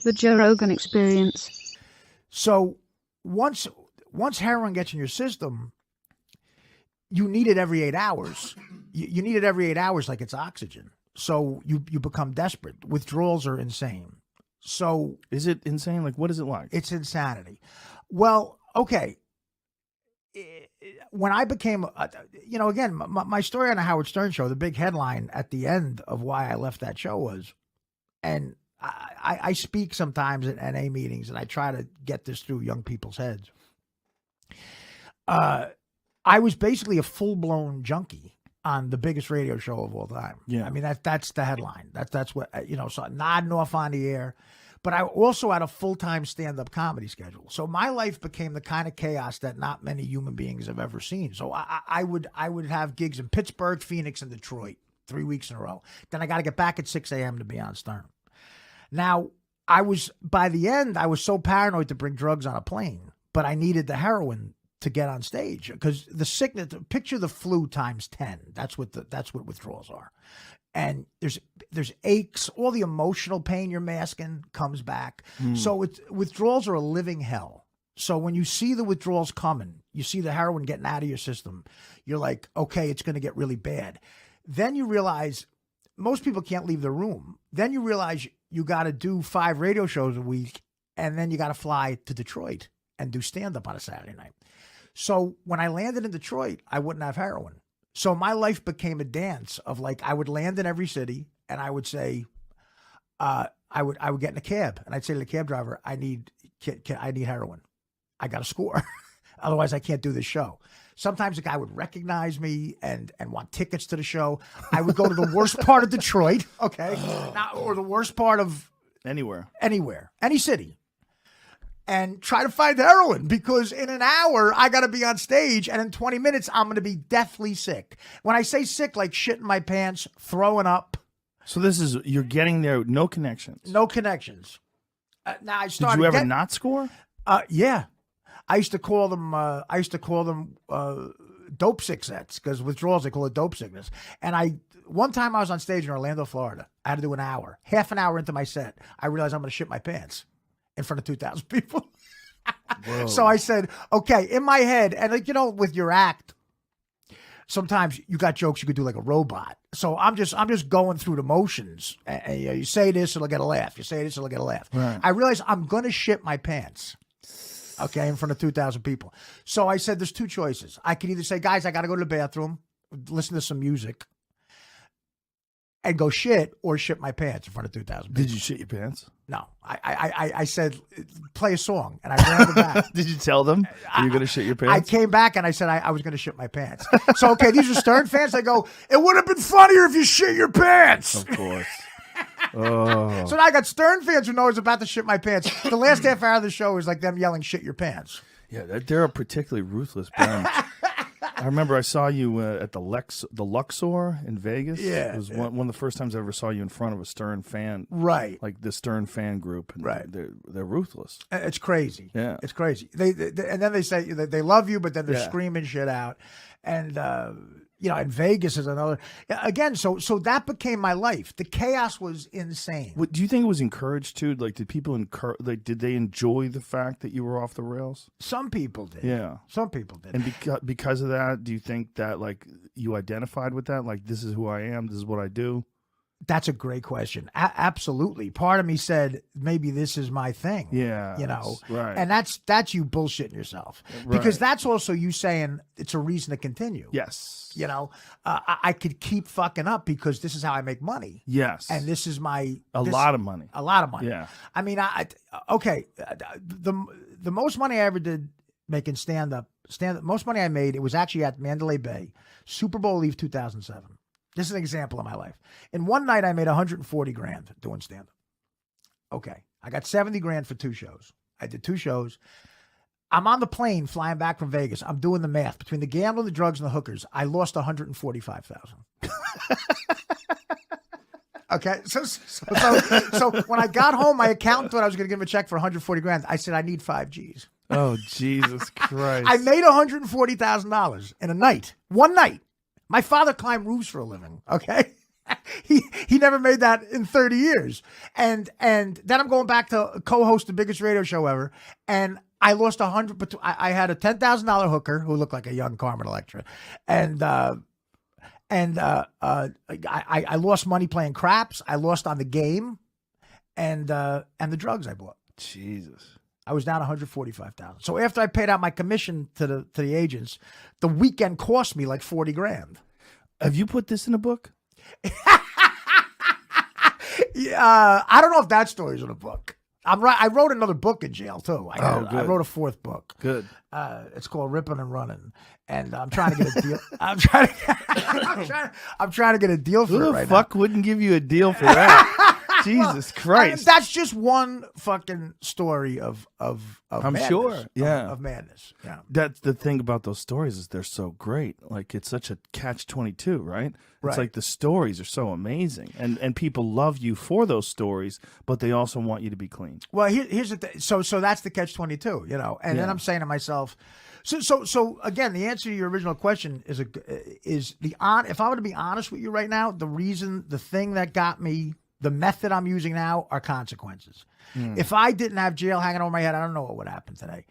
The Joe Rogan Experience. So once heroin gets in your system, you need it every 8 hours. You need it every 8 hours like it's oxygen. So you become desperate. Withdrawals are insane. So is it insane? Like, what is it like? It's insanity. Well, okay. When I became, again, my story on the Howard Stern show, the big headline at the end of why I left that show was, and I speak sometimes at NA meetings and I try to get this through young people's heads. I was basically a full-blown junkie on the biggest radio show of all time. Yeah. I mean, that's the headline. That's what, so nodding off on the air. But I also had a full-time stand-up comedy schedule. So my life became the kind of chaos that not many human beings have ever seen. So I would have gigs in Pittsburgh, Phoenix, and Detroit 3 weeks in a row. Then I got to get back at 6 a.m. to be on Stern. Now, by the end, I was so paranoid to bring drugs on a plane, but I needed the heroin to get on stage because the sickness, picture the flu times 10. That's what withdrawals are. And there's aches, all the emotional pain you're masking comes back. So withdrawals are a living hell. So when you see the withdrawals coming, you see the heroin getting out of your system, you're like, okay, it's going to get really bad. Then you realize most people can't leave the room. Then you realize you got to do 5 radio shows a week, and then you got to fly to Detroit and do stand-up on a Saturday night. So when I landed in Detroit, I wouldn't have heroin. So my life became a dance of like, I would land in every city and I would say, I would get in a cab and I'd say to the cab driver, I need heroin. I got to score. Otherwise I can't do this show. Sometimes the guy would recognize me and want tickets to the show. I would go to the worst part of Detroit. Okay. Or the worst part of anywhere, any city. And try to find heroin because in an hour, I got to be on stage. And in 20 minutes, I'm going to be deathly sick. When I say sick, like shit in my pants, throwing up. So you're getting there, no connections. No connections. Now I started. Did you ever not score? Yeah. I used to call them dope sickness because withdrawals, they call it dope sickness. And one time I was on stage in Orlando, Florida. I had to do an hour. Half an hour into my set, I realized I'm going to shit my pants in front of 2,000 people. So I said, okay, in my head, and with your act, sometimes you got jokes you could do like a robot. So I'm just going through the motions. And, you say this, it'll get a laugh. You say this, it'll get a laugh. Right. I realized I'm going to shit my pants. Okay, in front of 2,000 people. So I said, there's 2 choices. I can either say, guys, I got to go to the bathroom, listen to some music, and go shit, or shit my pants in front of 2,000 people. Did you shit your pants? No. I said, play a song, and I ran back. Did you tell them you're going to shit your pants? I came back, and I said I was going to shit my pants. So, okay, these are Stern fans. I go, it would have been funnier if you shit your pants. Of course. Oh. So now I got Stern fans who know I was about to shit my pants. The last half hour of the show is like them yelling, shit your pants. Yeah, they're a particularly ruthless bunch. I remember I saw you at the Luxor in Vegas. Yeah. It was one of the first times I ever saw you in front of a Stern fan. Right. Like the Stern fan group. And right. They're ruthless. It's crazy. Yeah. It's crazy. They and then they say they love you, but then they're screaming shit out. And, and Vegas is another. Again, so that became my life. The chaos was insane. Do you think it was encouraged too? Like, did people did they enjoy the fact that you were off the rails? Some people did. Yeah. Some people did. And because of that, do you think that like you identified with that? Like, this is who I am. This is what I do. That's a great question. Absolutely. Part of me said, maybe this is my thing. Yeah. Right. And that's you bullshitting yourself. Because that's also you saying it's a reason to continue. Yes. I could keep fucking up because this is how I make money. Yes. And this is a lot of money. A lot of money. Yeah. I mean, the most money I ever did making stand-up, most money I made, it was actually at Mandalay Bay, Super Bowl Eve 2007. This is an example of my life. In one night, I made $140,000 doing stand-up. Okay. I got $70,000 for 2 shows. I did 2 shows. I'm on the plane flying back from Vegas. I'm doing the math. Between the gambling, the drugs, and the hookers, I lost $145,000. Okay. So when I got home, my accountant thought I was going to give him a check for $140,000. I said, I need 5 G's. Oh, Jesus Christ. I made $140,000 in a night. One night. My father climbed roofs for a living, okay? He never made that in 30 years. And then I'm going back to co-host the biggest radio show ever. And I lost 100, but I had a $10,000 hooker who looked like a young Carmen Electra. And I lost money playing craps. I lost on the game and the drugs I bought. Jesus. I was down 145,000. So after I paid out my commission to the agents, the weekend cost me like 40 grand. Have you put this in a book? Yeah, I don't know if that story's in a book. I wrote another book in jail too. I wrote a fourth book. Good. It's called Ripping and Running, and I'm trying to get a deal. I'm trying to get a deal for it right now. Who the fuck wouldn't give you a deal for that? Jesus Christ. That's just one fucking story of I'm madness, sure. Yeah. Of madness. Yeah. That's the thing about those stories is they're so great. Like it's such a catch-22, right? Right. It's like the stories are so amazing, and people love you for those stories, but they also want you to be clean. Well, here's the thing. So that's the catch-22, you know. And then I'm saying to myself, so again, the answer to your original question is if I were to be honest with you right now, the thing that got me, the method I'm using now are consequences. If I didn't have jail hanging over my head, I don't know what would happen today.